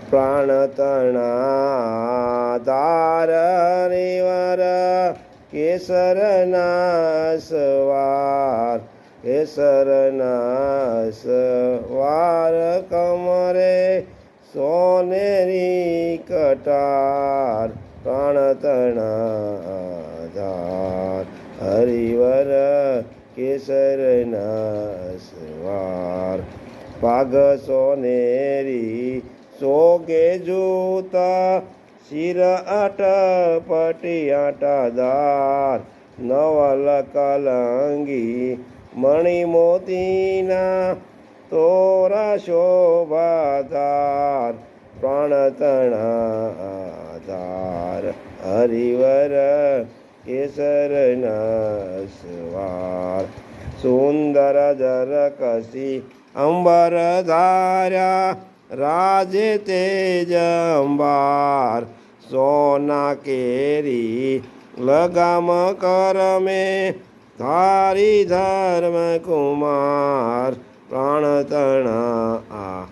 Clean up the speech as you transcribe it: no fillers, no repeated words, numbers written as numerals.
પ્રાણતણાધાર હરિવર કેસરના સવાર કેસરના સવાર કમરે સોનેરી કટાર પ્રાણતણાધાર હરિવર કેસરના સવાર પાઘ સોનેરી સોગે જૂતા શિર અટપટી આટાદાર નવલ કલંગી મણિ મોતીના તોરા શોભાધાર પ્રાણતણાધાર હરિવર કેસરના સવાર સુંદર જરકસી અંબર ધાર્યા રાજે તેજ અંબાર સોના કેરી લગામ કરમે ધારી ધર્મ કુમાર પ્રાણતણા